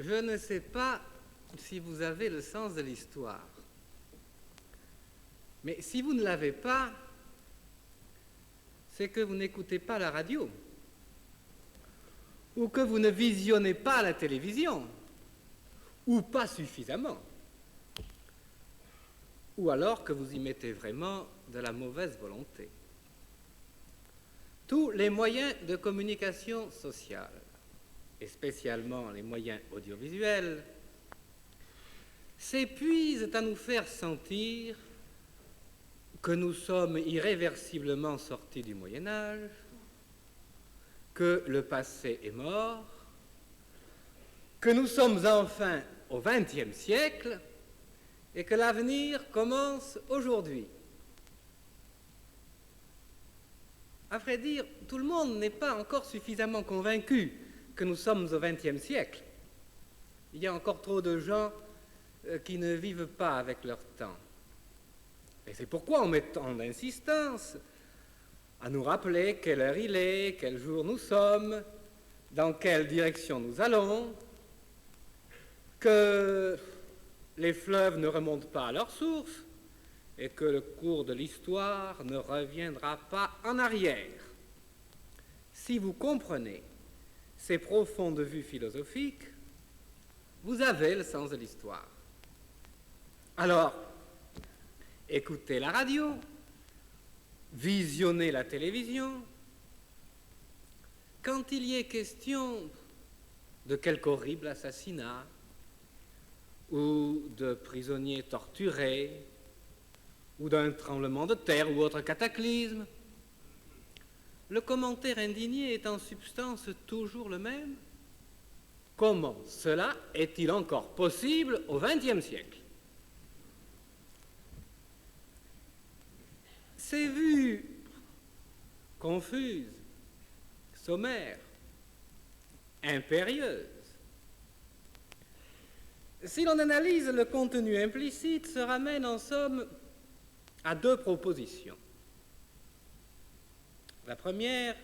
Je ne sais pas si vous avez le sens de l'histoire, mais si vous ne l'avez pas, c'est que vous n'écoutez pas la radio, ou que vous ne visionnez pas la télévision, ou pas suffisamment, ou alors que vous y mettez vraiment de la mauvaise volonté. Tous les moyens de communication sociale, et spécialement les moyens audiovisuels, s'épuisent à nous faire sentir que nous sommes irréversiblement sortis du Moyen-Âge, que le passé est mort, que nous sommes enfin au XXe siècle et que l'avenir commence aujourd'hui. À vrai dire, tout le monde n'est pas encore suffisamment convaincu que nous sommes au XXe siècle. Il y a encore trop de gens qui ne vivent pas avec leur temps. Et c'est pourquoi on met tant d'insistance à nous rappeler quelle heure il est, quel jour nous sommes, dans quelle direction nous allons, que les fleuves ne remontent pas à leur source et que le cours de l'histoire ne reviendra pas en arrière. Si vous comprenez ces profondes vues philosophiques, vous avez le sens de l'histoire. Alors, écoutez la radio, visionnez la télévision. Quand il y est question de quelque horrible assassinat ou de prisonniers torturés ou d'un tremblement de terre ou autre cataclysme, le commentaire indigné est en substance toujours le même. Comment cela est-il encore possible au XXe siècle? Ces vues confuses, sommaires, impérieuses, si l'on analyse le contenu implicite, se ramène en somme à deux propositions. La première,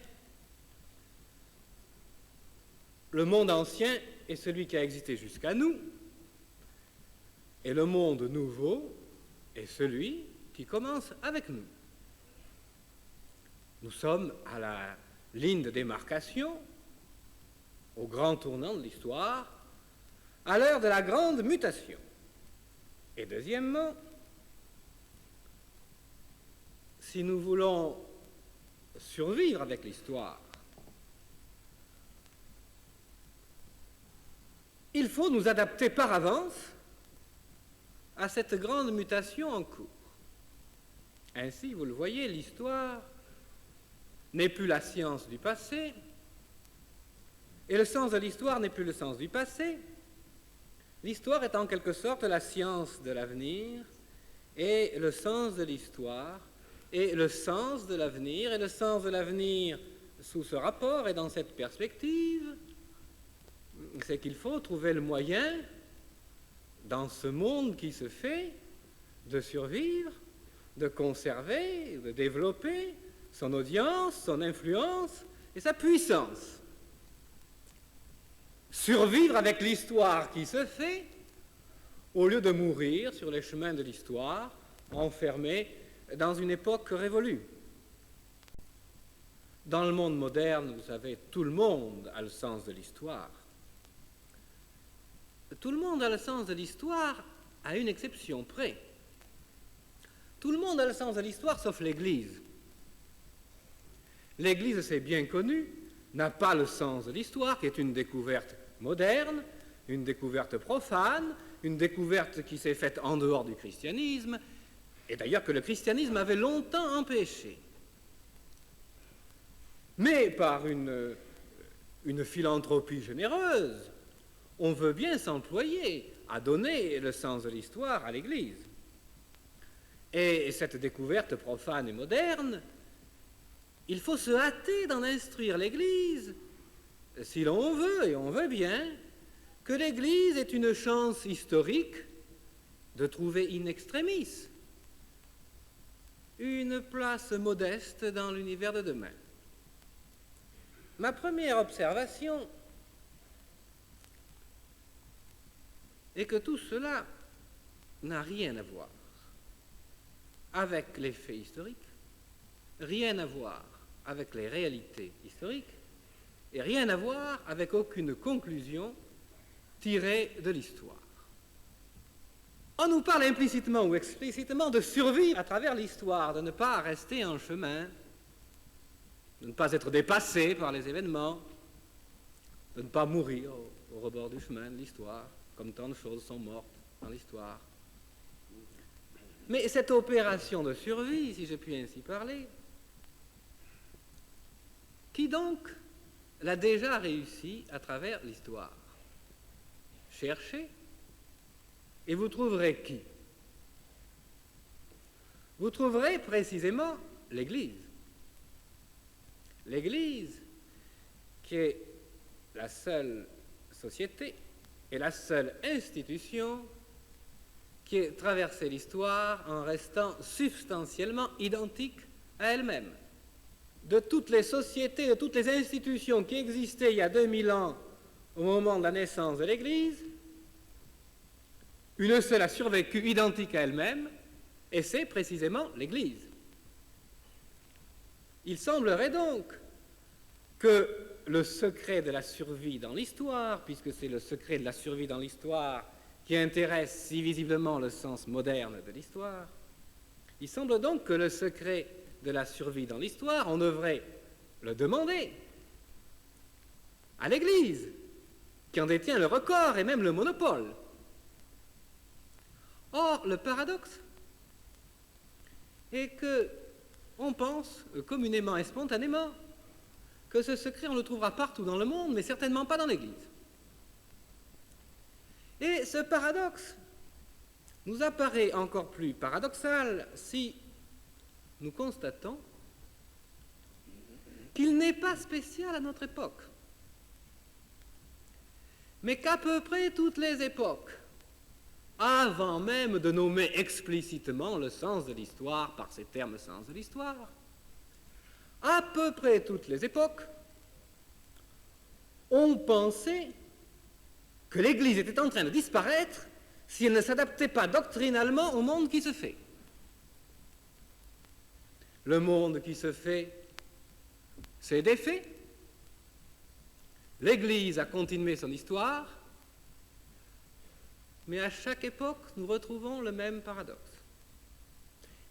le monde ancien est celui qui a existé jusqu'à nous, et le monde nouveau est celui qui commence avec nous. Nous sommes à la ligne de démarcation, au grand tournant de l'histoire, à l'heure de la grande mutation. Et deuxièmement, si nous voulons survivre avec l'histoire, il faut nous adapter par avance à cette grande mutation en cours. Ainsi, vous le voyez, l'histoire n'est plus la science du passé, et le sens de l'histoire n'est plus le sens du passé. L'histoire est en quelque sorte la science de l'avenir, et le sens de l'histoire est le sens de l'avenir, et le sens de l'avenir sous ce rapport et dans cette perspective, c'est qu'il faut trouver le moyen, dans ce monde qui se fait, de survivre, de conserver, de développer son audience, son influence et sa puissance. Survivre avec l'histoire qui se fait, au lieu de mourir sur les chemins de l'histoire, enfermé dans une époque révolue. Dans le monde moderne, vous savez, tout le monde a le sens de l'histoire. Tout le monde a le sens de l'histoire à une exception près. Tout le monde a le sens de l'histoire sauf l'Église. L'Église, c'est bien connu, n'a pas le sens de l'histoire, qui est une découverte moderne, une découverte profane, une découverte qui s'est faite en dehors du christianisme, et d'ailleurs que le christianisme avait longtemps empêché. Mais par une philanthropie généreuse, on veut bien s'employer à donner le sens de l'histoire à l'Église. Et cette découverte profane et moderne, il faut se hâter d'en instruire l'Église, si l'on veut, et on veut bien, que l'Église est une chance historique de trouver in extremis une place modeste dans l'univers de demain. Ma première observation et que tout cela n'a rien à voir avec les faits historiques, rien à voir avec les réalités historiques, et rien à voir avec aucune conclusion tirée de l'histoire. On nous parle implicitement ou explicitement de survivre à travers l'histoire, de ne pas rester en chemin, de ne pas être dépassé par les événements, de ne pas mourir au rebord du chemin de l'histoire, comme tant de choses sont mortes dans l'histoire. Mais cette opération de survie, si je puis ainsi parler, qui donc l'a déjà réussi à travers l'histoire? Cherchez, et vous trouverez qui? Vous trouverez précisément l'Église. L'Église qui est la seule société et la seule institution qui ait traversé l'histoire en restant substantiellement identique à elle-même. De toutes les sociétés, de toutes les institutions qui existaient il y a 2000 ans au moment de la naissance de l'Église, une seule a survécu identique à elle-même, et c'est précisément l'Église. Il semblerait donc que le secret de la survie dans l'histoire, puisque c'est le secret de la survie dans l'histoire qui intéresse si visiblement le sens moderne de l'histoire, il semble donc que le secret de la survie dans l'histoire, on devrait le demander à l'Église, qui en détient le record et même le monopole. Or, le paradoxe est que on pense communément et spontanément que ce secret, on le trouvera partout dans le monde, mais certainement pas dans l'Église. Et ce paradoxe nous apparaît encore plus paradoxal si nous constatons qu'il n'est pas spécial à notre époque, mais qu'à peu près toutes les époques, avant même de nommer explicitement le sens de l'histoire par ces termes sens de l'histoire, à peu près toutes les époques, on pensait que l'Église était en train de disparaître si elle ne s'adaptait pas doctrinalement au monde qui se fait. Le monde qui se fait s'est défait. L'Église a continué son histoire, mais à chaque époque, nous retrouvons le même paradoxe.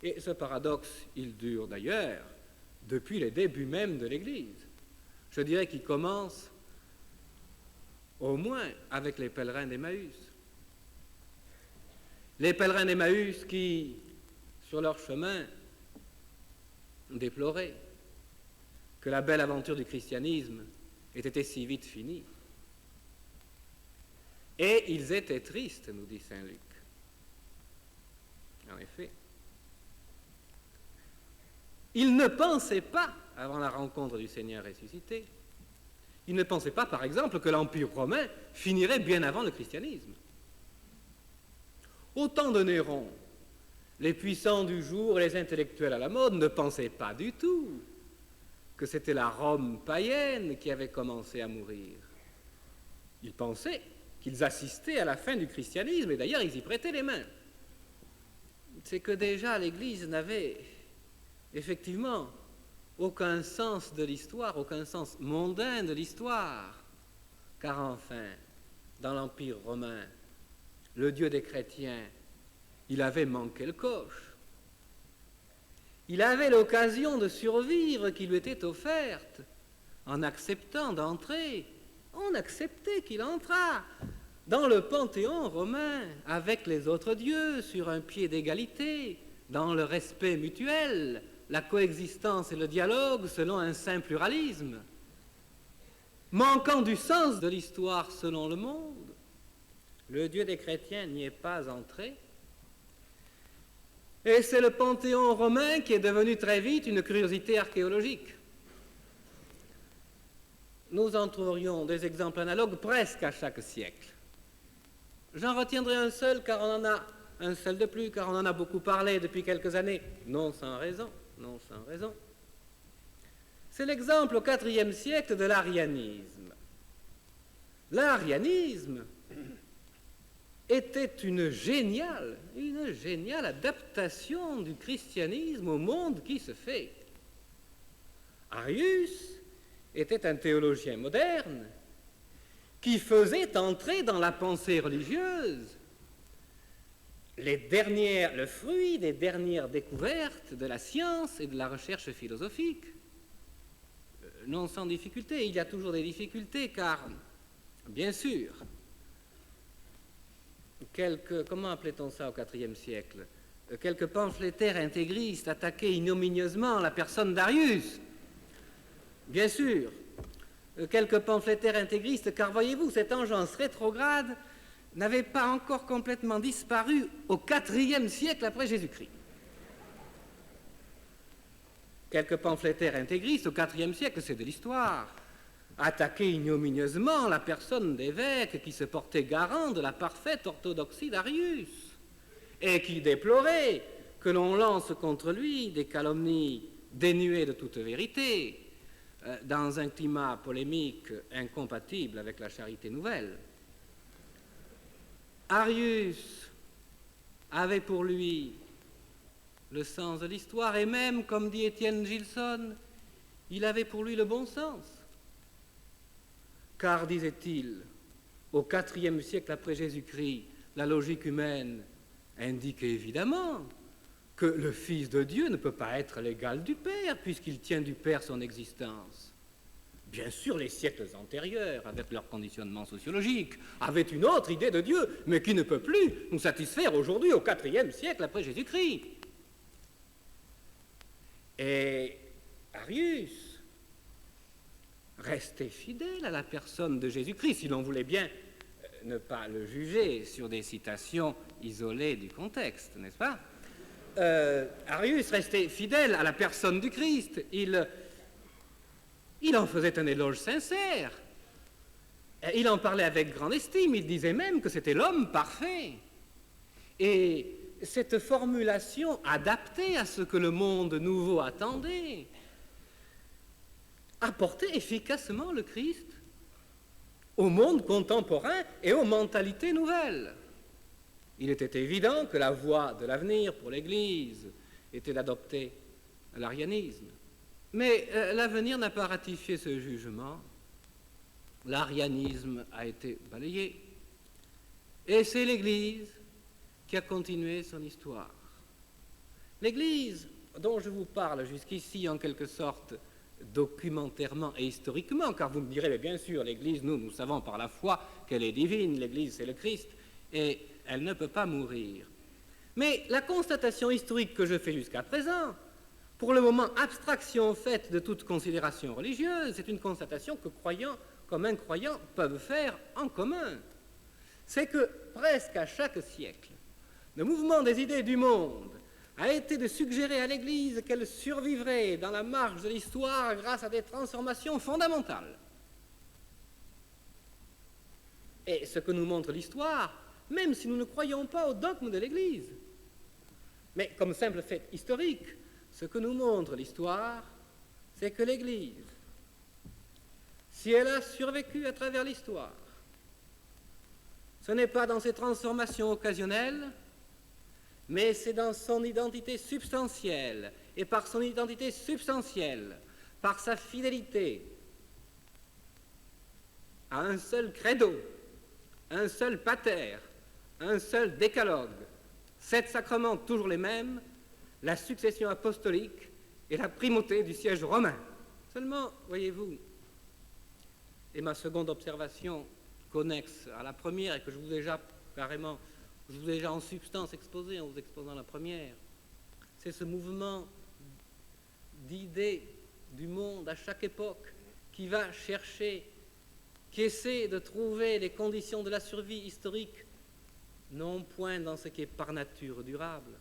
Et ce paradoxe, il dure d'ailleurs depuis les débuts même de l'Église. Je dirais qu'il commence au moins avec les pèlerins d'Emmaüs. Les pèlerins d'Emmaüs qui, sur leur chemin, déploraient que la belle aventure du christianisme ait été si vite finie. Et ils étaient tristes, nous dit saint Luc. En effet, ils ne pensaient pas, avant la rencontre du Seigneur ressuscité, ils ne pensaient pas, par exemple, que l'Empire romain finirait bien avant le christianisme. Au temps de Néron, les puissants du jour et les intellectuels à la mode ne pensaient pas du tout que c'était la Rome païenne qui avait commencé à mourir. Ils pensaient qu'ils assistaient à la fin du christianisme, et d'ailleurs ils y prêtaient les mains. C'est que déjà l'Église n'avait effectivement aucun sens de l'histoire, aucun sens mondain de l'histoire, car enfin, dans l'Empire romain, le Dieu des chrétiens, il avait manqué le coche. Il avait l'occasion de survivre qui lui était offerte en acceptant d'entrer. On acceptait qu'il entrât dans le panthéon romain avec les autres dieux sur un pied d'égalité, dans le respect mutuel, la coexistence et le dialogue selon un saint pluralisme. Manquant du sens de l'histoire selon le monde, le Dieu des chrétiens n'y est pas entré. Et c'est le panthéon romain qui est devenu très vite une curiosité archéologique. Nous en trouverions des exemples analogues presque à chaque siècle. J'en retiendrai un seul, car on en a un seul de plus, car on en a beaucoup parlé depuis quelques années, non sans raison. C'est l'exemple au IVe siècle de l'arianisme. L'arianisme était une géniale adaptation du christianisme au monde qui se fait. Arius était un théologien moderne qui faisait entrer dans la pensée religieuse le fruit des dernières découvertes de la science et de la recherche philosophique. Non sans difficulté, il y a toujours des difficultés, car, bien sûr, comment appelait-on ça au IVe siècle? Quelques pamphlétaires intégristes attaquaient ignominieusement la personne d'Arius. Bien sûr, quelques pamphlétaires intégristes, car voyez-vous, cette engeance rétrograde n'avait pas encore complètement disparu au IVe siècle après Jésus-Christ. Quelques pamphlétaires intégristes au IVe siècle, c'est de l'histoire, attaquaient ignominieusement la personne d'évêque qui se portait garant de la parfaite orthodoxie d'Arius et qui déplorait que l'on lance contre lui des calomnies dénuées de toute vérité dans un climat polémique incompatible avec la charité nouvelle. Arius avait pour lui le sens de l'histoire et même, comme dit Étienne Gilson, il avait pour lui le bon sens. Car, disait-il, au IVe siècle après Jésus-Christ, la logique humaine indique évidemment que le Fils de Dieu ne peut pas être l'égal du Père puisqu'il tient du Père son existence. Bien sûr, les siècles antérieurs, avec leur conditionnement sociologique, avaient une autre idée de Dieu, mais qui ne peut plus nous satisfaire aujourd'hui au IVe siècle après Jésus-Christ. Et Arius restait fidèle à la personne de Jésus-Christ, si l'on voulait bien ne pas le juger sur des citations isolées du contexte, n'est-ce pas? Arius restait fidèle à la personne du Christ. Il en faisait un éloge sincère. Il en parlait avec grande estime. Il disait même que c'était l'homme parfait. Et cette formulation adaptée à ce que le monde nouveau attendait apportait efficacement le Christ au monde contemporain et aux mentalités nouvelles. Il était évident que la voie de l'avenir pour l'Église était d'adopter l'arianisme. Mais l'avenir n'a pas ratifié ce jugement. L'arianisme a été balayé. Et c'est l'Église qui a continué son histoire. L'Église, dont je vous parle jusqu'ici en quelque sorte documentairement et historiquement, car vous me direz, mais bien sûr, l'Église, nous savons par la foi qu'elle est divine, l'Église c'est le Christ, et elle ne peut pas mourir. Mais la constatation historique que je fais jusqu'à présent, pour le moment, abstraction faite de toute considération religieuse, c'est une constatation que croyants comme incroyants peuvent faire en commun. C'est que presque à chaque siècle, le mouvement des idées du monde a été de suggérer à l'Église qu'elle survivrait dans la marche de l'histoire grâce à des transformations fondamentales. Et ce que nous montre l'histoire, même si nous ne croyons pas au dogme de l'Église, mais comme simple fait historique, ce que nous montre l'histoire, c'est que l'Église, si elle a survécu à travers l'histoire, ce n'est pas dans ses transformations occasionnelles, mais c'est dans son identité substantielle, et par son identité substantielle, par sa fidélité à un seul credo, un seul pater, un seul décalogue, 7 sacrements toujours les mêmes, la succession apostolique et la primauté du siège romain. Seulement, voyez-vous, et ma seconde observation connexe à la première et que je vous ai déjà en substance exposé en vous exposant la première, c'est ce mouvement d'idées du monde à chaque époque qui va chercher, qui essaie de trouver les conditions de la survie historique, non point dans ce qui est par nature durable,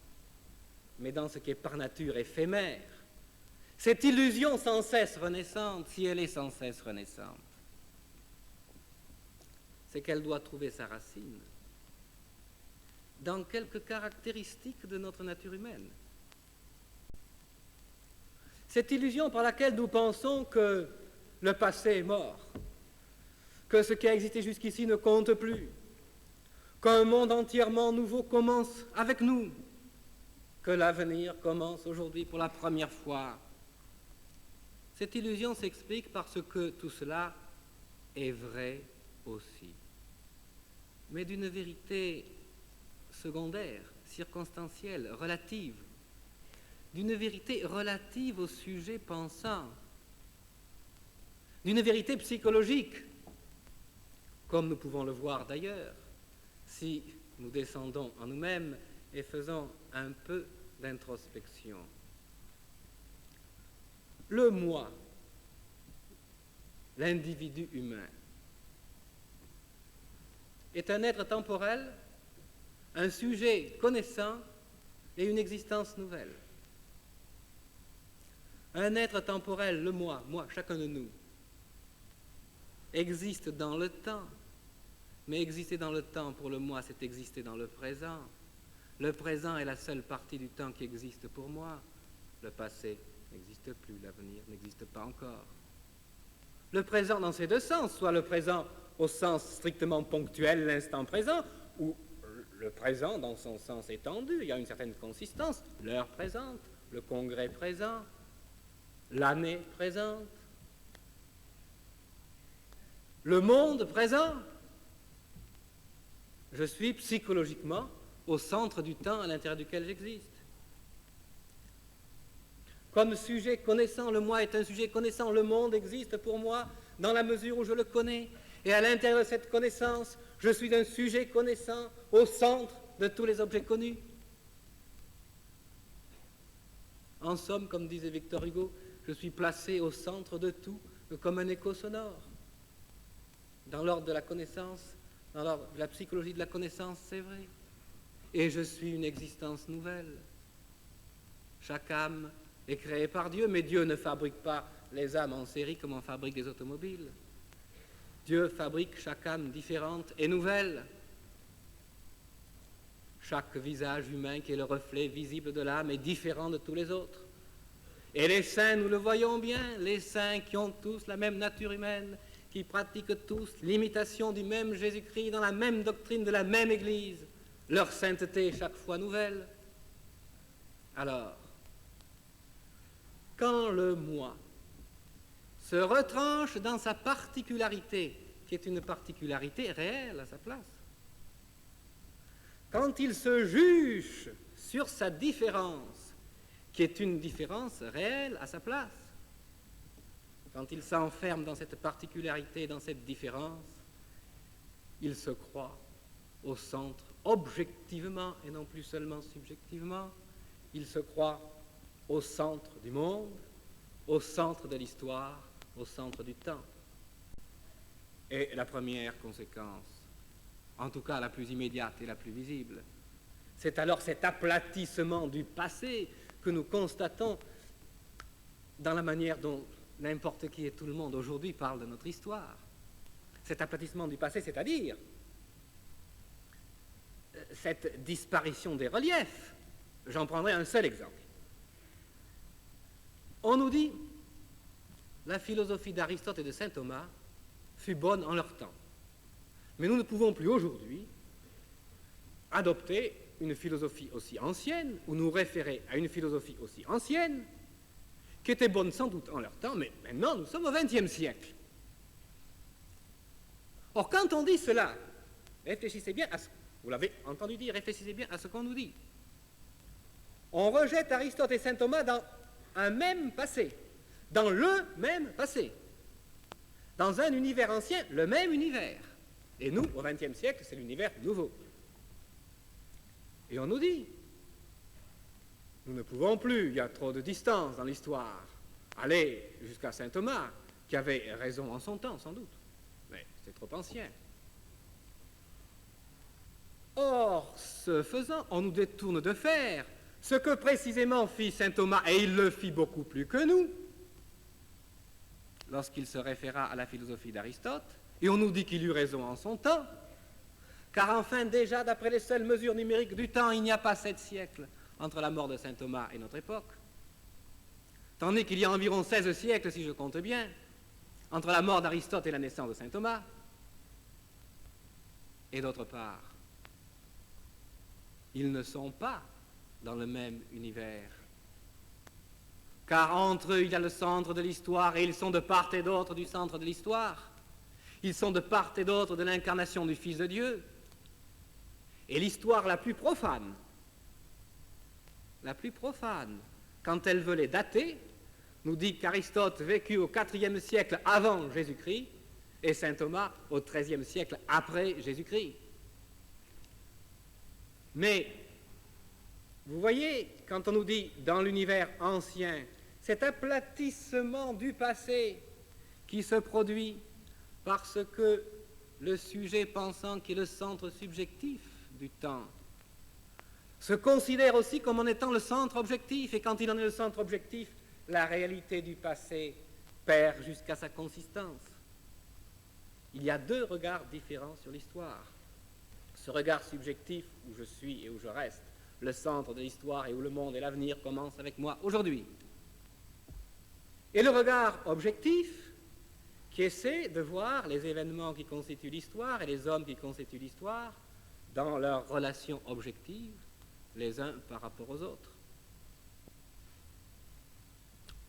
mais dans ce qui est par nature éphémère. Cette illusion sans cesse renaissante, si elle est sans cesse renaissante, c'est qu'elle doit trouver sa racine dans quelques caractéristiques de notre nature humaine. Cette illusion par laquelle nous pensons que le passé est mort, que ce qui a existé jusqu'ici ne compte plus, qu'un monde entièrement nouveau commence avec nous, que l'avenir commence aujourd'hui pour la première fois. Cette illusion s'explique parce que tout cela est vrai aussi, mais d'une vérité secondaire, circonstancielle, relative, d'une vérité relative au sujet pensant, d'une vérité psychologique, comme nous pouvons le voir d'ailleurs, si nous descendons en nous-mêmes et faisons un peu d'introspection. Le moi, l'individu humain, est un être temporel, un sujet connaissant et une existence nouvelle. Un être temporel, le moi, chacun de nous, existe dans le temps, mais exister dans le temps pour le moi, c'est exister dans le présent. Le présent est la seule partie du temps qui existe pour moi. Le passé n'existe plus, l'avenir n'existe pas encore. Le présent dans ses deux sens, soit le présent au sens strictement ponctuel, l'instant présent, ou le présent dans son sens étendu, il y a une certaine consistance, l'heure présente, le congrès présent, l'année présente, le monde présent. Je suis psychologiquement au centre du temps à l'intérieur duquel j'existe. Comme sujet connaissant, le moi est un sujet connaissant, le monde existe pour moi dans la mesure où je le connais. Et à l'intérieur de cette connaissance, je suis un sujet connaissant au centre de tous les objets connus. En somme, comme disait Victor Hugo, je suis placé au centre de tout comme un écho sonore. Dans l'ordre de la connaissance, dans l'ordre de la psychologie de la connaissance, c'est vrai. Et je suis une existence nouvelle. Chaque âme est créée par Dieu, mais Dieu ne fabrique pas les âmes en série comme on fabrique des automobiles. Dieu fabrique chaque âme différente et nouvelle. Chaque visage humain qui est le reflet visible de l'âme est différent de tous les autres. Et les saints, nous le voyons bien, les saints qui ont tous la même nature humaine, qui pratiquent tous l'imitation du même Jésus-Christ dans la même doctrine de la même Église, leur sainteté est chaque fois nouvelle. Alors, quand le moi se retranche dans sa particularité, qui est une particularité réelle à sa place, quand il se juge sur sa différence, qui est une différence réelle à sa place, quand il s'enferme dans cette particularité, dans cette différence, il se croit au centre objectivement et non plus seulement subjectivement, il se croit au centre du monde, au centre de l'histoire, au centre du temps. Et la première conséquence, en tout cas la plus immédiate et la plus visible, c'est alors cet aplatissement du passé que nous constatons dans la manière dont n'importe qui et tout le monde aujourd'hui parle de notre histoire. Cet aplatissement du passé, c'est-à-dire cette disparition des reliefs. J'en prendrai un seul exemple. On nous dit la philosophie d'Aristote et de saint Thomas fut bonne en leur temps. Mais nous ne pouvons plus aujourd'hui adopter une philosophie aussi ancienne ou nous référer à une philosophie aussi ancienne qui était bonne sans doute en leur temps, mais maintenant nous sommes au XXe siècle. Or, quand on dit cela, réfléchissez bien à ce vous l'avez entendu dire, réfléchissez bien à ce qu'on nous dit. On rejette Aristote et saint Thomas dans un même passé, dans le même passé, dans un univers ancien, le même univers. Et nous, au XXe siècle, c'est l'univers nouveau. Et on nous dit, nous ne pouvons plus, il y a trop de distance dans l'histoire, aller jusqu'à saint Thomas, qui avait raison en son temps, sans doute, mais c'est trop ancien. Or, ce faisant, on nous détourne de faire ce que précisément fit saint Thomas, et il le fit beaucoup plus que nous, lorsqu'il se référa à la philosophie d'Aristote, et on nous dit qu'il eut raison en son temps, car enfin déjà, d'après les seules mesures numériques du temps, il n'y a pas 7 siècles entre la mort de saint Thomas et notre époque, tandis qu'il y a environ 16 siècles, si je compte bien, entre la mort d'Aristote et la naissance de saint Thomas. Et d'autre part, ils ne sont pas dans le même univers. Car entre eux, il y a le centre de l'histoire et ils sont de part et d'autre du centre de l'histoire. Ils sont de part et d'autre de l'incarnation du Fils de Dieu. Et l'histoire la plus profane, quand elle veut les dater, nous dit qu'Aristote vécut au IVe siècle avant Jésus-Christ et saint Thomas au XIIIe siècle après Jésus-Christ. Mais, vous voyez, quand on nous dit dans l'univers ancien, cet aplatissement du passé qui se produit parce que le sujet pensant qui est le centre subjectif du temps se considère aussi comme en étant le centre objectif, et quand il en est le centre objectif, la réalité du passé perd jusqu'à sa consistance. Il y a deux regards différents sur l'histoire. Ce regard subjectif où je suis et où je reste, le centre de l'histoire et où le monde et l'avenir commencent avec moi aujourd'hui. Et le regard objectif qui essaie de voir les événements qui constituent l'histoire et les hommes qui constituent l'histoire dans leurs relations objectives, les uns par rapport aux autres.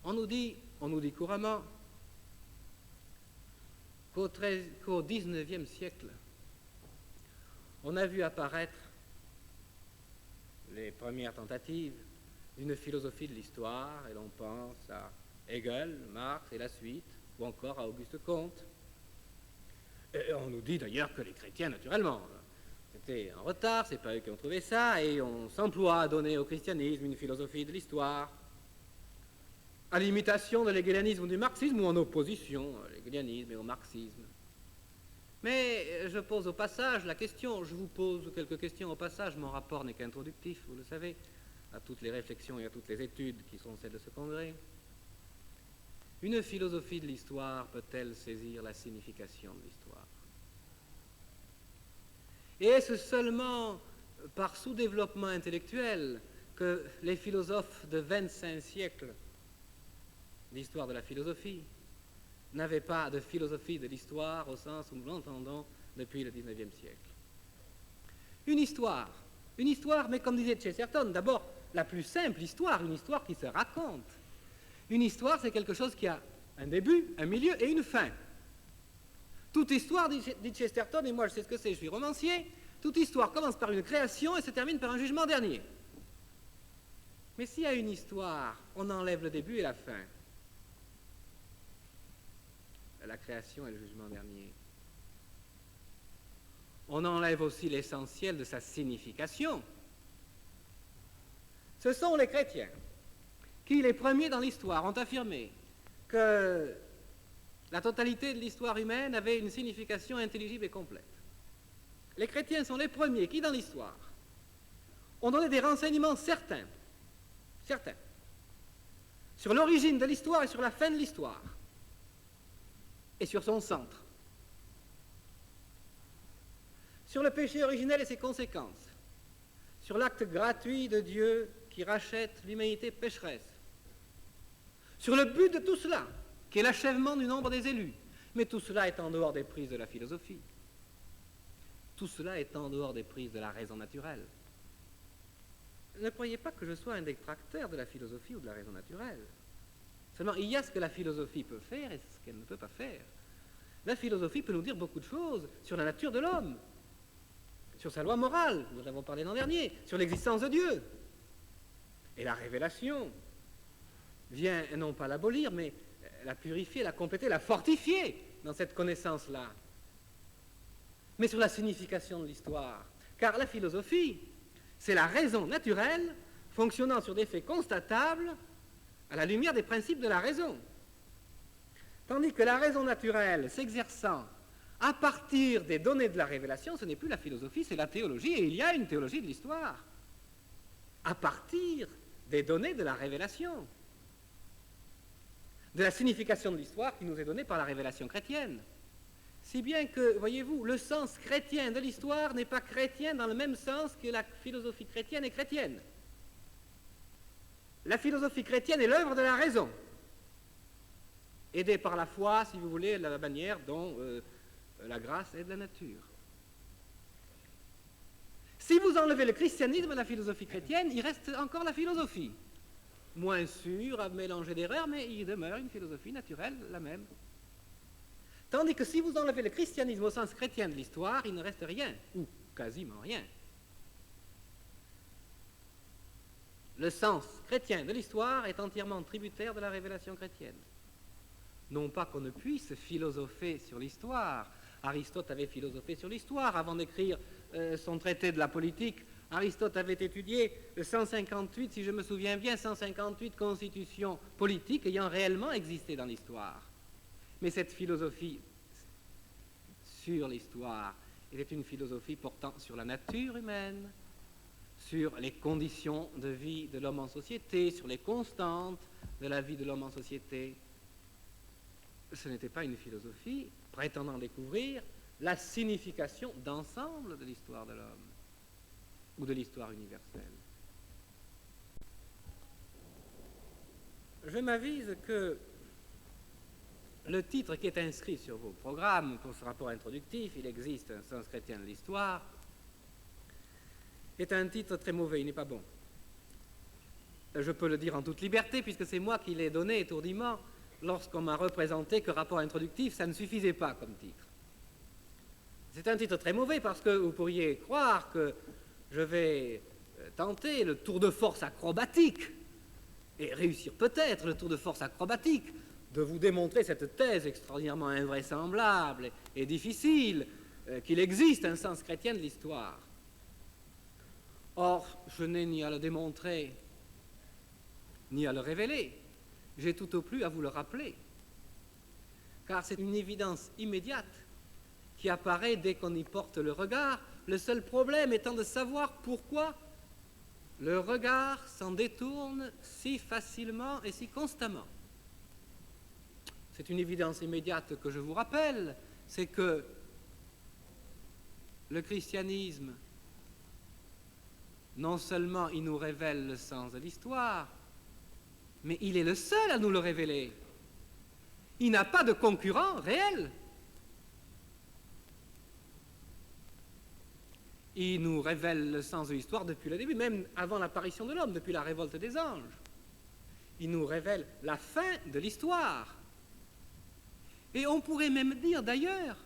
On nous dit couramment qu'au XIXe siècle, on a vu apparaître les premières tentatives d'une philosophie de l'histoire, et l'on pense à Hegel, Marx et la suite, ou encore à Auguste Comte. Et on nous dit d'ailleurs que les chrétiens, naturellement, étaient en retard, c'est pas eux qui ont trouvé ça, et on s'emploie à donner au christianisme une philosophie de l'histoire, à l'imitation de l'hégélianisme ou du marxisme, ou en opposition à l'hégélianisme et au marxisme. Mais je pose au passage la question, je vous pose quelques questions au passage, mon rapport n'est qu'introductif, vous le savez, à toutes les réflexions et à toutes les études qui sont celles de ce congrès. Une philosophie de l'histoire peut-elle saisir la signification de l'histoire? Et est-ce seulement par sous-développement intellectuel que les philosophes de 25 siècles d'histoire de la philosophie n'avaient pas de philosophie de l'histoire au sens où nous l'entendons depuis le XIXe siècle? Une histoire, mais comme disait Chesterton, d'abord la plus simple histoire, une histoire qui se raconte. Une histoire, c'est quelque chose qui a un début, un milieu et une fin. Toute histoire, dit Chesterton, et moi je sais ce que c'est, je suis romancier, toute histoire commence par une création et se termine par un jugement dernier. Mais s'il y a une histoire, on enlève le début et la fin. La création et le jugement dernier. On enlève aussi l'essentiel de sa signification. Ce sont les chrétiens qui, les premiers dans l'histoire, ont affirmé que la totalité de l'histoire humaine avait une signification intelligible et complète. Les chrétiens sont les premiers qui, dans l'histoire, ont donné des renseignements certains, sur l'origine de l'histoire et sur la fin de l'histoire, et sur son centre, sur le péché originel et ses conséquences, sur l'acte gratuit de Dieu qui rachète l'humanité pécheresse, sur le but de tout cela, qui est l'achèvement du nombre des élus. Mais tout cela est en dehors des prises de la philosophie. Tout cela est en dehors des prises de la raison naturelle. Ne croyez pas que je sois un détracteur de la philosophie ou de la raison naturelle. Seulement, il y a ce que la philosophie peut faire et ce qu'elle ne peut pas faire. La philosophie peut nous dire beaucoup de choses sur la nature de l'homme, sur sa loi morale, nous en avons parlé l'an dernier, sur l'existence de Dieu. Et la révélation vient non pas l'abolir, mais la purifier, la compléter, la fortifier dans cette connaissance-là. Mais sur la signification de l'histoire. Car la philosophie, c'est la raison naturelle fonctionnant sur des faits constatables à la lumière des principes de la raison. Tandis que la raison naturelle s'exerçant à partir des données de la révélation, ce n'est plus la philosophie, c'est la théologie, et il y a une théologie de l'histoire. À partir des données de la révélation, de la signification de l'histoire qui nous est donnée par la révélation chrétienne. Si bien que, voyez-vous, le sens chrétien de l'histoire n'est pas chrétien dans le même sens que la philosophie chrétienne est chrétienne. La philosophie chrétienne est l'œuvre de la raison, aidée par la foi, si vous voulez, de la manière dont la grâce est de la nature. Si vous enlevez le christianisme et la philosophie chrétienne, il reste encore la philosophie. Moins sûre, à mélanger d'erreurs, mais il demeure une philosophie naturelle, la même. Tandis que si vous enlevez le christianisme au sens chrétien de l'histoire, il ne reste rien, ou quasiment rien. Le sens chrétien de l'histoire est entièrement tributaire de la révélation chrétienne. Non pas qu'on ne puisse philosopher sur l'histoire. Aristote avait philosophé sur l'histoire avant d'écrire son traité de la politique. Aristote avait étudié 158, si je me souviens bien, 158 constitutions politiques ayant réellement existé dans l'histoire. Mais cette philosophie sur l'histoire était une philosophie portant sur la nature humaine, sur les conditions de vie de l'homme en société, sur les constantes de la vie de l'homme en société. Ce n'était pas une philosophie prétendant découvrir la signification d'ensemble de l'histoire de l'homme ou de l'histoire universelle. Je m'avise que le titre qui est inscrit sur vos programmes pour ce rapport introductif, il existe un sens chrétien de l'histoire, est un titre très mauvais, il n'est pas bon. Je peux le dire en toute liberté puisque c'est moi qui l'ai donné étourdiment lorsqu'on m'a représenté que rapport introductif, ça ne suffisait pas comme titre. C'est un titre très mauvais parce que vous pourriez croire que je vais tenter le tour de force acrobatique et réussir peut-être le tour de force acrobatique de vous démontrer cette thèse extraordinairement invraisemblable et difficile qu'il existe un sens chrétien de l'histoire. Or, je n'ai ni à le démontrer, ni à le révéler. J'ai tout au plus à vous le rappeler, car c'est une évidence immédiate qui apparaît dès qu'on y porte le regard, le seul problème étant de savoir pourquoi le regard s'en détourne si facilement et si constamment. C'est une évidence immédiate que je vous rappelle, c'est que le christianisme, non seulement il nous révèle le sens de l'histoire, mais il est le seul à nous le révéler. Il n'a pas de concurrent réel. Il nous révèle le sens de l'histoire depuis le début, même avant l'apparition de l'homme, depuis la révolte des anges. Il nous révèle la fin de l'histoire. Et on pourrait même dire d'ailleurs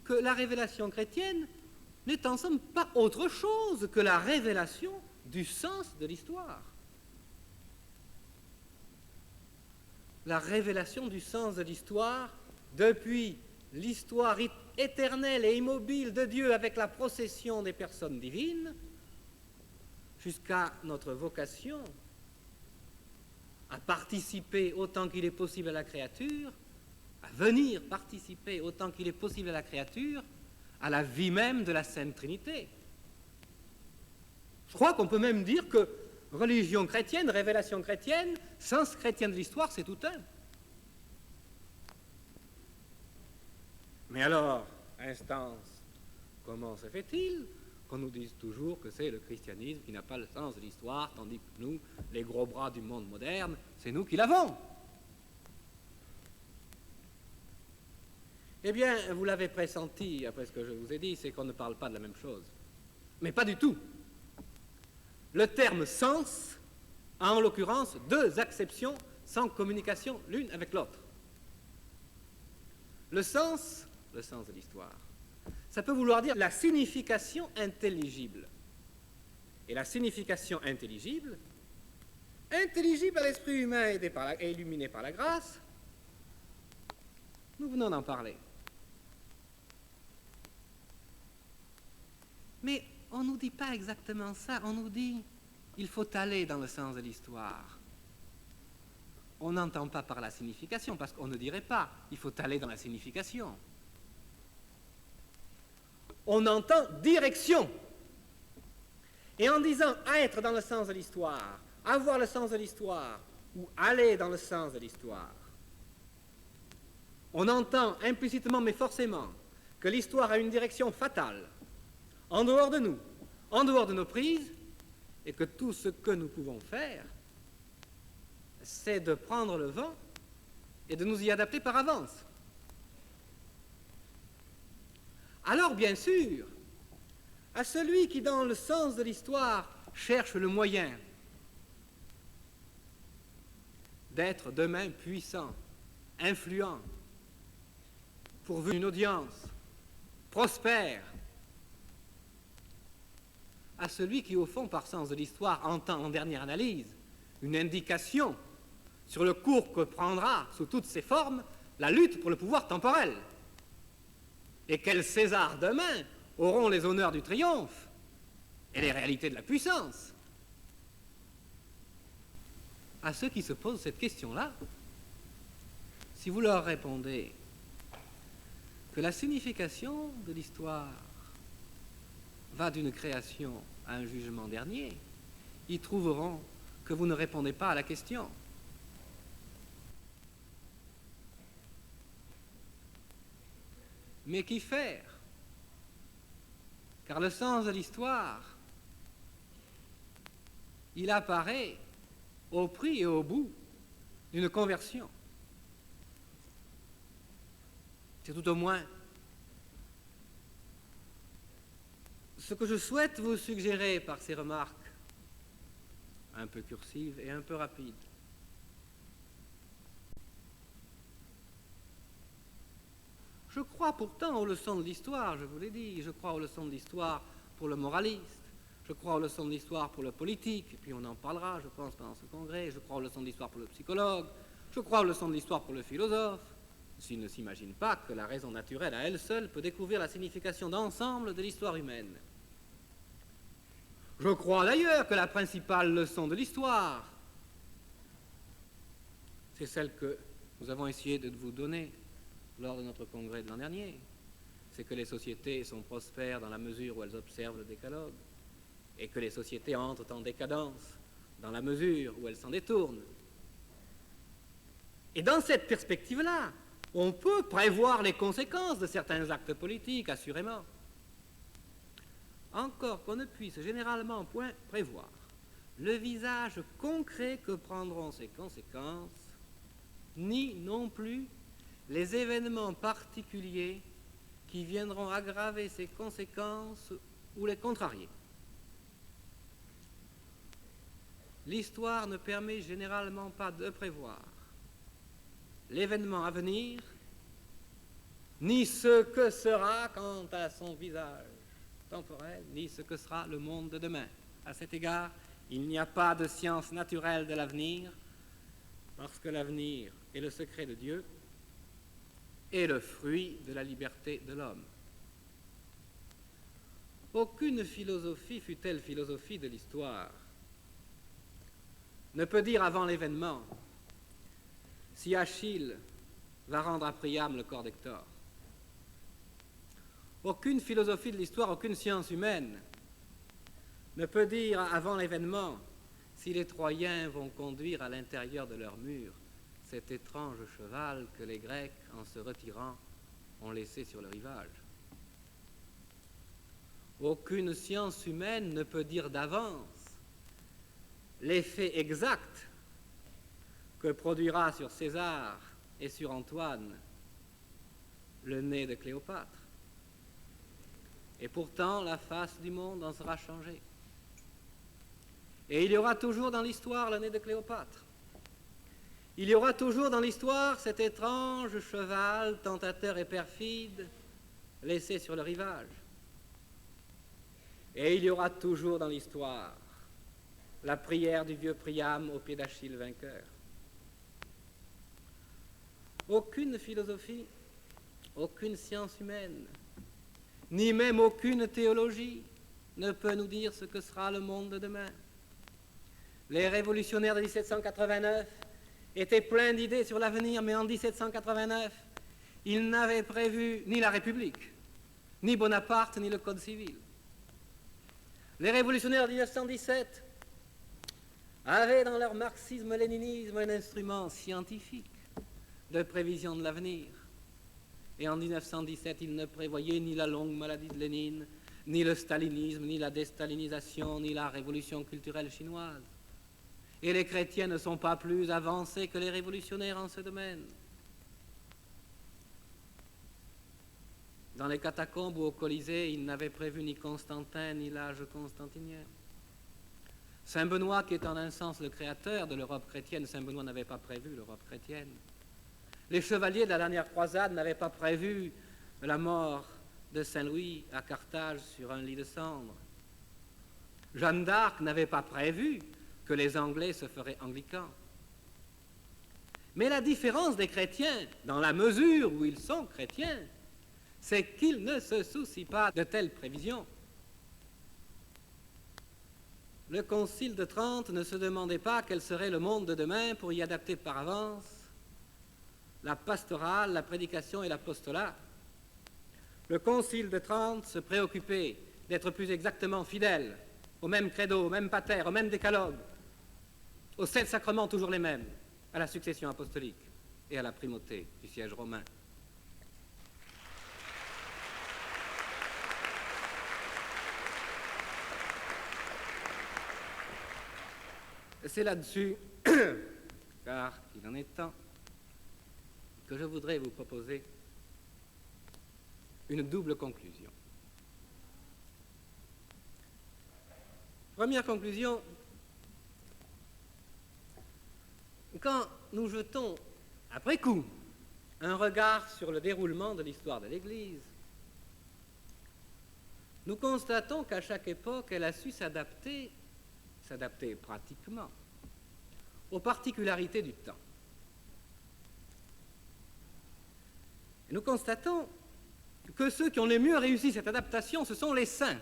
que la révélation chrétienne n'est en somme pas autre chose que la révélation du sens de l'histoire. La révélation du sens de l'histoire depuis l'histoire éternelle et immobile de Dieu avec la procession des personnes divines jusqu'à notre vocation à participer autant qu'il est possible à la créature, à venir participer autant qu'il est possible à la créature, à la vie même de la Sainte Trinité. Je crois qu'on peut même dire que religion chrétienne, révélation chrétienne, sens chrétien de l'histoire, c'est tout un. Mais alors, instance, comment se fait-il qu'on nous dise toujours que c'est le christianisme qui n'a pas le sens de l'histoire, tandis que nous, les gros bras du monde moderne, c'est nous qui l'avons? Eh bien, vous l'avez pressenti, après ce que je vous ai dit, c'est qu'on ne parle pas de la même chose. Mais pas du tout. Le terme sens a en l'occurrence deux acceptions sans communication l'une avec l'autre. Le sens de l'histoire, ça peut vouloir dire la signification intelligible. Et la signification intelligible à l'esprit humain et illuminé par la grâce, nous venons d'en parler. Mais on ne nous dit pas exactement ça, on nous dit il faut aller dans le sens de l'histoire. On n'entend pas par la signification, parce qu'on ne dirait pas il faut aller dans la signification. On entend direction. Et en disant être dans le sens de l'histoire, avoir le sens de l'histoire, ou aller dans le sens de l'histoire, on entend implicitement mais forcément que l'histoire a une direction fatale, en dehors de nous, en dehors de nos prises, et que tout ce que nous pouvons faire, c'est de prendre le vent et de nous y adapter par avance. Alors, bien sûr, à celui qui, dans le sens de l'histoire, cherche le moyen d'être demain puissant, influent, pourvu d'une audience, prospère, à celui qui, au fond, par sens de l'histoire, entend en dernière analyse une indication sur le cours que prendra, sous toutes ses formes, la lutte pour le pouvoir temporel. Et quels Césars demain auront les honneurs du triomphe et les réalités de la puissance. À ceux qui se posent cette question-là, si vous leur répondez que la signification de l'histoire va d'une création à un jugement dernier, ils trouveront que vous ne répondez pas à la question. Mais qu'y faire? Car le sens de l'histoire, il apparaît au prix et au bout d'une conversion. C'est tout au moins ce que je souhaite vous suggérer par ces remarques un peu cursives et un peu rapides. Je crois pourtant aux leçons de l'histoire, je vous l'ai dit, je crois aux leçons de l'histoire pour le moraliste, je crois aux leçons de l'histoire pour le politique, et puis on en parlera, je pense, pendant ce congrès, je crois aux leçons de l'histoire pour le psychologue, je crois aux leçons de l'histoire pour le philosophe, s'il ne s'imagine pas que la raison naturelle à elle seule peut découvrir la signification d'ensemble de l'histoire humaine. Je crois d'ailleurs que la principale leçon de l'histoire, c'est celle que nous avons essayé de vous donner lors de notre congrès de l'an dernier, c'est que les sociétés sont prospères dans la mesure où elles observent le décalogue, et que les sociétés entrent en décadence dans la mesure où elles s'en détournent. Et dans cette perspective-là, on peut prévoir les conséquences de certains actes politiques, assurément. Encore qu'on ne puisse généralement point prévoir le visage concret que prendront ces conséquences, ni non plus les événements particuliers qui viendront aggraver ces conséquences ou les contrarier. L'histoire ne permet généralement pas de prévoir l'événement à venir, ni ce que sera quant à son visage temporel, ni ce que sera le monde de demain. À cet égard, il n'y a pas de science naturelle de l'avenir, parce que l'avenir est le secret de Dieu et le fruit de la liberté de l'homme. Aucune philosophie, fût-elle philosophie de l'histoire, ne peut dire avant l'événement si Achille va rendre à Priam le corps d'Hector. Aucune philosophie de l'histoire, aucune science humaine ne peut dire avant l'événement si les Troyens vont conduire à l'intérieur de leurs murs cet étrange cheval que les Grecs, en se retirant, ont laissé sur le rivage. Aucune science humaine ne peut dire d'avance l'effet exact que produira sur César et sur Antoine le nez de Cléopâtre. Et pourtant, la face du monde en sera changée. Et il y aura toujours dans l'histoire le nez de Cléopâtre. Il y aura toujours dans l'histoire cet étrange cheval, tentateur et perfide, laissé sur le rivage. Et il y aura toujours dans l'histoire la prière du vieux Priam au pied d'Achille vainqueur. Aucune philosophie, aucune science humaine, ni même aucune théologie ne peut nous dire ce que sera le monde de demain. Les révolutionnaires de 1789 étaient pleins d'idées sur l'avenir, mais en 1789, ils n'avaient prévu ni la République, ni Bonaparte, ni le Code civil. Les révolutionnaires de 1917 avaient dans leur marxisme-léninisme un instrument scientifique de prévision de l'avenir. Et en 1917, ils ne prévoyaient ni la longue maladie de Lénine, ni le stalinisme, ni la déstalinisation, ni la révolution culturelle chinoise. Et les chrétiens ne sont pas plus avancés que les révolutionnaires en ce domaine. dans les catacombes ou au Colisée, il n'avait prévu ni Constantin ni l'âge constantinien. Saint Benoît, qui est en un sens le créateur de l'Europe chrétienne, Saint Benoît n'avait pas prévu l'Europe chrétienne. Les chevaliers de la dernière croisade n'avaient pas prévu la mort de Saint-Louis à Carthage sur un lit de cendres. Jeanne d'Arc n'avait pas prévu que les Anglais se feraient anglicans. Mais la différence des chrétiens, dans la mesure où ils sont chrétiens, c'est qu'ils ne se soucient pas de telles prévisions. Le Concile de Trente ne se demandait pas quel serait le monde de demain pour y adapter par avance la pastorale, la prédication et l'apostolat. Le Concile de Trente se préoccupait d'être plus exactement fidèle au même credo, au même pater, au même décalogue, aux 7 sacrements toujours les mêmes, à la succession apostolique et à la primauté du siège romain. C'est là-dessus, car il en est temps, que je voudrais vous proposer une double conclusion. Première conclusion, quand nous jetons, après coup, un regard sur le déroulement de l'histoire de l'Église, nous constatons qu'à chaque époque, elle a su s'adapter pratiquement aux particularités du temps. Et nous constatons que ceux qui ont le mieux réussi cette adaptation, ce sont les saints,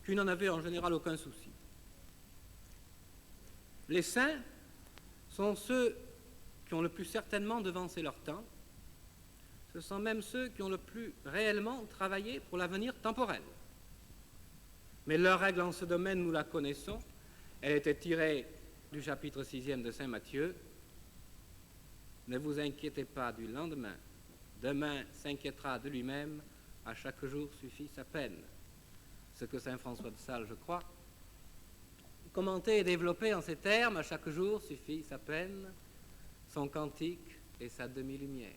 qui n'en avaient en général aucun souci. Les saints sont ceux qui ont le plus certainement devancé leur temps, ce sont même ceux qui ont le plus réellement travaillé pour l'avenir temporel. Mais leur règle en ce domaine, nous la connaissons, elle était tirée du chapitre 6e de Saint Matthieu. Ne vous inquiétez pas du lendemain, demain s'inquiétera de lui-même, à chaque jour suffit sa peine. Ce que Saint François de Sales, je crois, commenté et développé en ces termes, à chaque jour suffit sa peine, son cantique et sa demi-lumière.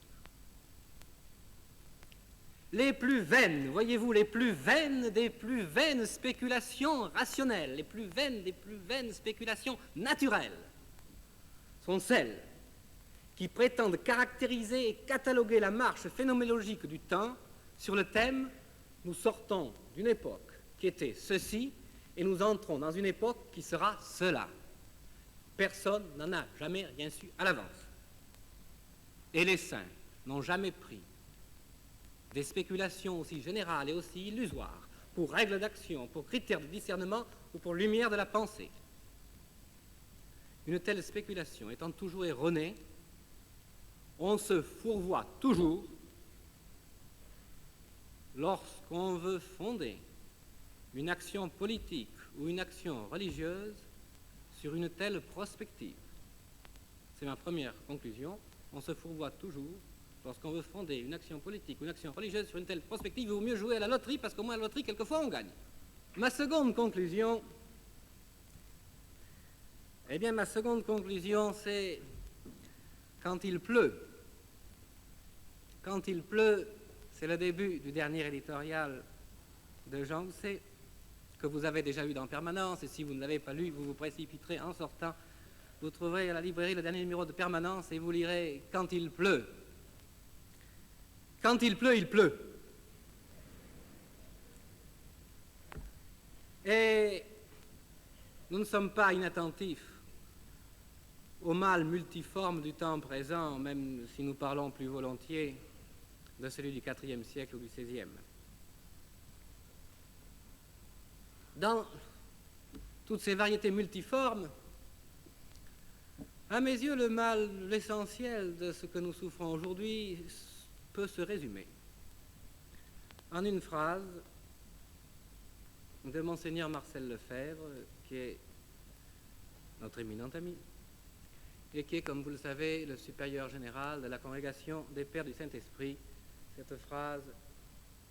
Les plus vaines, voyez-vous, les plus vaines des plus vaines spéculations rationnelles, les plus vaines des plus vaines spéculations naturelles, sont celles qui prétendent caractériser et cataloguer la marche phénoménologique du temps sur le thème « Nous sortons d'une époque qui était ceci et nous entrons dans une époque qui sera cela ». Personne n'en a jamais rien su à l'avance. Et les saints n'ont jamais pris des spéculations aussi générales et aussi illusoires pour règles d'action, pour critères de discernement ou pour lumière de la pensée. Une telle spéculation étant toujours erronée, on se fourvoie toujours lorsqu'on veut fonder une action politique ou une action religieuse sur une telle prospective. C'est ma première conclusion. On se fourvoie toujours lorsqu'on veut fonder une action politique ou une action religieuse sur une telle prospective. Il vaut mieux jouer à la loterie parce qu'au moins à la loterie, quelquefois, on gagne. Ma seconde conclusion, c'est quand il pleut. Quand il pleut, c'est le début du dernier éditorial de Jean Housset, que vous avez déjà lu dans Permanence, et si vous ne l'avez pas lu, vous vous précipiterez en sortant. Vous trouverez à la librairie le dernier numéro de Permanence et vous lirez « Quand il pleut ». Quand il pleut, il pleut. Et nous ne sommes pas inattentifs au mal multiforme du temps présent, même si nous parlons plus volontiers de celui du IVe siècle ou du XVIe. Dans toutes ces variétés multiformes, à mes yeux, le mal, l'essentiel de ce que nous souffrons aujourd'hui peut se résumer en une phrase de Monseigneur Marcel Lefebvre, qui est notre éminent ami, et qui est, comme vous le savez, le supérieur général de la congrégation des Pères du Saint-Esprit. Cette phrase,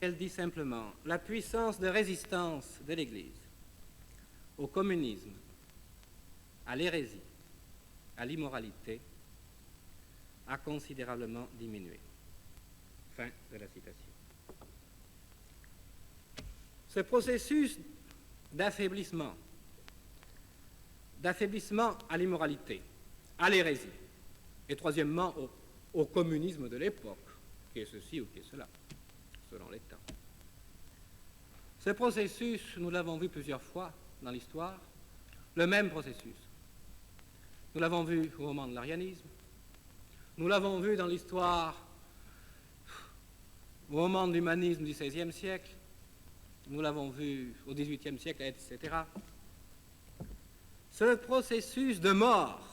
elle dit simplement « La puissance de résistance de l'Église au communisme, à l'hérésie, à l'immoralité, a considérablement diminué. Fin de la citation. Ce processus d'affaiblissement à l'immoralité, à l'hérésie, et troisièmement au communisme de l'époque, qui est ceci ou qui est cela, selon les temps. Ce processus, nous l'avons vu plusieurs fois dans l'histoire, le même processus. Nous l'avons vu au moment de l'arianisme, nous l'avons vu dans l'histoire au moment de l'humanisme du XVIe siècle, nous l'avons vu au XVIIIe siècle, etc. Ce processus de mort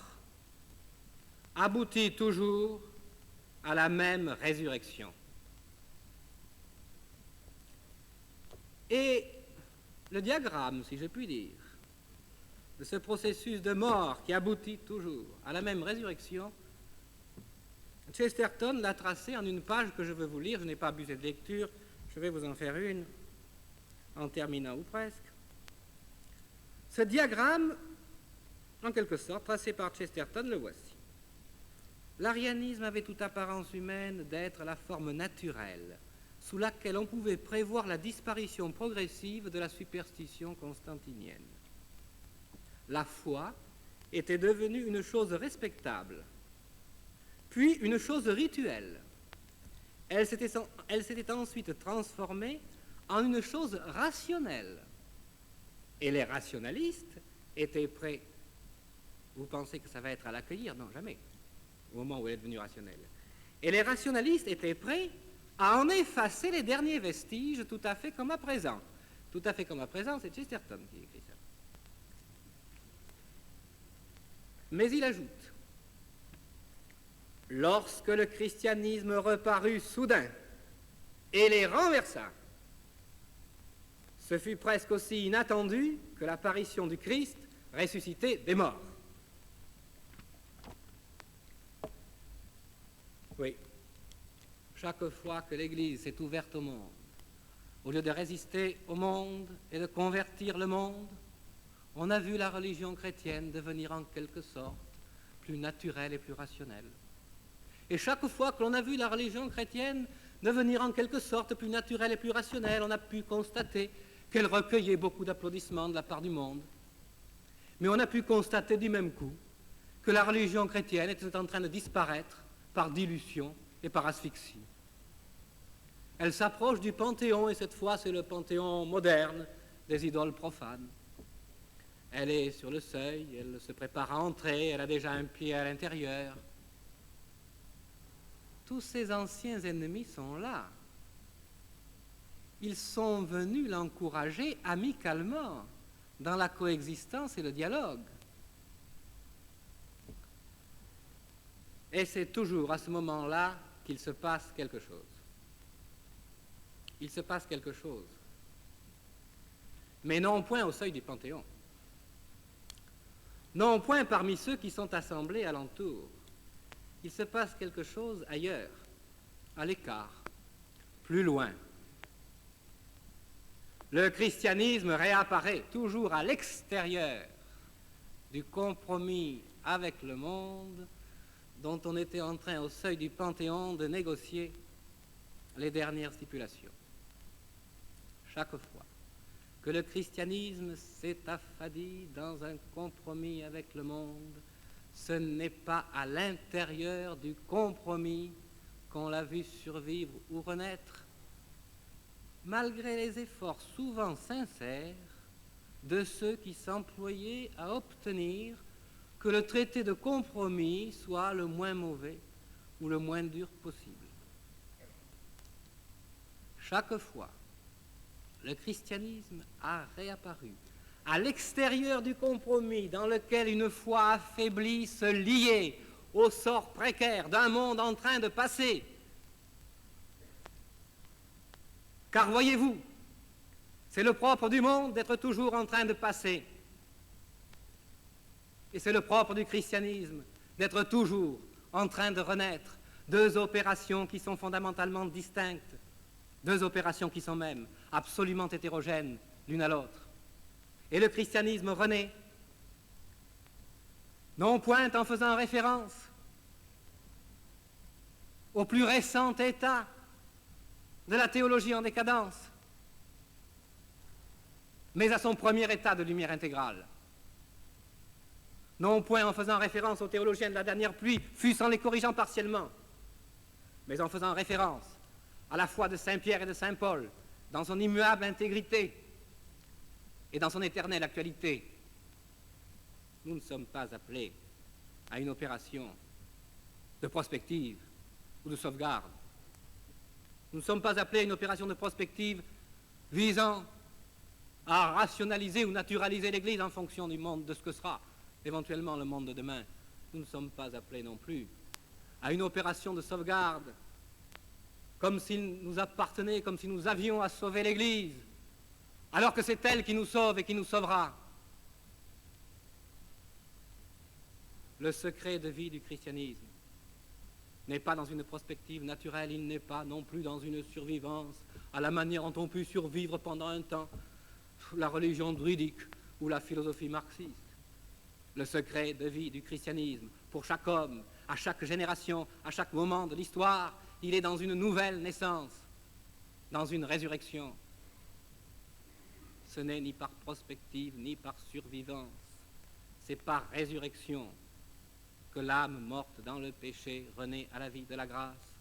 aboutit toujours à la même résurrection. Et le diagramme, si je puis dire, de ce processus de mort qui aboutit toujours à la même résurrection, Chesterton l'a tracé en une page que je veux vous lire. Je n'ai pas abusé de lecture, je vais vous en faire une, en terminant ou presque. Ce diagramme, en quelque sorte, tracé par Chesterton, le voici. L'arianisme avait toute apparence humaine d'être la forme naturelle sous laquelle on pouvait prévoir la disparition progressive de la superstition constantinienne. La foi était devenue une chose respectable, puis une chose rituelle. Elle s'était ensuite transformée en une chose rationnelle. Et les rationalistes étaient prêts. Vous pensez que ça va être à l'accueillir? Non, jamais, au moment où elle est devenue rationnelle. Et les rationalistes étaient prêts à en effacer les derniers vestiges, tout à fait comme à présent. Tout à fait comme à présent, c'est Chesterton qui écrit ça. Mais il ajoute: lorsque le christianisme reparut soudain et les renversa, ce fut presque aussi inattendu que l'apparition du Christ ressuscité des morts. Oui, chaque fois que l'Église s'est ouverte au monde, au lieu de résister au monde et de convertir le monde, on a vu la religion chrétienne devenir en quelque sorte plus naturelle et plus rationnelle. Et chaque fois que l'on a vu la religion chrétienne devenir en quelque sorte plus naturelle et plus rationnelle, on a pu constater qu'elle recueillait beaucoup d'applaudissements de la part du monde. Mais on a pu constater du même coup que la religion chrétienne était en train de disparaître par dilution et par asphyxie. Elle s'approche du panthéon, et cette fois c'est le panthéon moderne des idoles profanes. Elle est sur le seuil, elle se prépare à entrer, elle a déjà un pied à l'intérieur. Tous ces anciens ennemis sont là. Ils sont venus l'encourager amicalement dans la coexistence et le dialogue. Et c'est toujours à ce moment-là qu'il se passe quelque chose. Il se passe quelque chose. Mais non point au seuil du Panthéon. Non point parmi ceux qui sont assemblés alentour. Il se passe quelque chose ailleurs, à l'écart, plus loin. Le christianisme réapparaît toujours à l'extérieur du compromis avec le monde dont on était en train, au seuil du Panthéon, de négocier les dernières stipulations. Chaque fois que le christianisme s'est affadi dans un compromis avec le monde, ce n'est pas à l'intérieur du compromis qu'on l'a vu survivre ou renaître, malgré les efforts souvent sincères de ceux qui s'employaient à obtenir que le traité de compromis soit le moins mauvais ou le moins dur possible. Chaque fois, le christianisme a réapparu à l'extérieur du compromis dans lequel une foi affaiblie se liait au sort précaire d'un monde en train de passer. Car voyez-vous, c'est le propre du monde d'être toujours en train de passer. Et c'est le propre du christianisme d'être toujours en train de renaître. Deux opérations qui sont fondamentalement distinctes, deux opérations qui sont même absolument hétérogènes l'une à l'autre. Et le christianisme renaît, non point en faisant référence au plus récent état de la théologie en décadence, mais à son premier état de lumière intégrale. Non point en faisant référence aux théologiens de la dernière pluie, fût-ce en les corrigeant partiellement, mais en faisant référence à la foi de Saint Pierre et de Saint Paul, dans son immuable intégrité et dans son éternelle actualité. Nous ne sommes pas appelés à une opération de prospective ou de sauvegarde. Nous ne sommes pas appelés à une opération de prospective visant à rationaliser ou naturaliser l'Église en fonction du monde, de ce que sera éventuellement le monde de demain. Nous ne sommes pas appelés non plus à une opération de sauvegarde comme s'il nous appartenait, comme si nous avions à sauver l'Église, alors que c'est elle qui nous sauve et qui nous sauvera. Le secret de vie du christianisme n'est pas dans une prospective naturelle, il n'est pas non plus dans une survivance à la manière dont ont pu survivre pendant un temps la religion druidique ou la philosophie marxiste. Le secret de vie du christianisme, pour chaque homme, à chaque génération, à chaque moment de l'histoire, il est dans une nouvelle naissance, dans une résurrection. Ce n'est ni par prospective, ni par survivance, c'est par résurrection que l'âme morte dans le péché renaît à la vie de la grâce.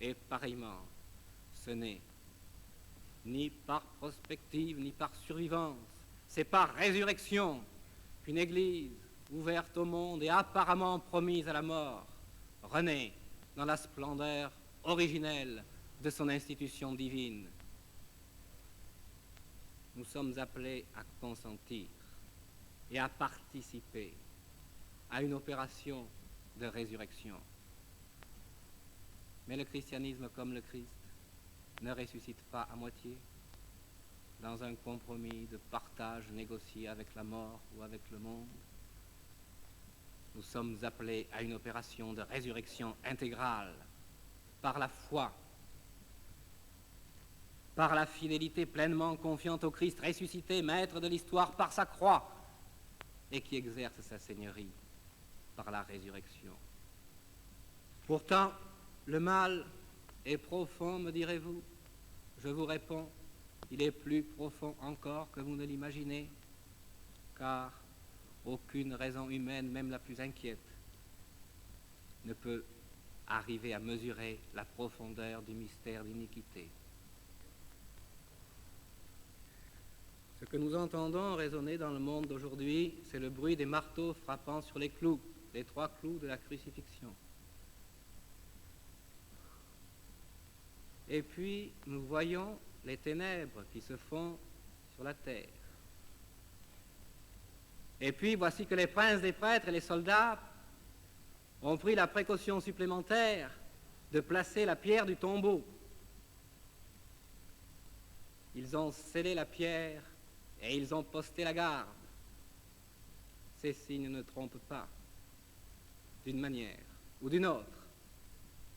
Et pareillement, ce n'est ni par prospective, ni par survivance, c'est par résurrection qu'une Église ouverte au monde et apparemment promise à la mort renaît dans la splendeur originelle de son institution divine. Nous sommes appelés à consentir et à participer à une opération de résurrection. Mais le christianisme, comme le Christ, ne ressuscite pas à moitié dans un compromis de partage négocié avec la mort ou avec le monde. Nous sommes appelés à une opération de résurrection intégrale par la foi, par la fidélité pleinement confiante au Christ ressuscité, maître de l'histoire par sa croix, et qui exerce sa seigneurie par la résurrection. Pourtant, le mal est profond, me direz-vous. Je vous réponds, il est plus profond encore que vous ne l'imaginez, car aucune raison humaine, même la plus inquiète, ne peut arriver à mesurer la profondeur du mystère d'iniquité. Ce que nous entendons résonner dans le monde d'aujourd'hui, c'est le bruit des marteaux frappant sur les clous, les 3 clous de la crucifixion. Et puis, nous voyons les ténèbres qui se font sur la terre. Et puis, voici que les princes des prêtres et les soldats ont pris la précaution supplémentaire de placer la pierre du tombeau. Ils ont scellé la pierre et ils ont posté la garde. Ces signes ne trompent pas. D'une manière ou d'une autre,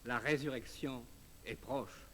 la résurrection est proche.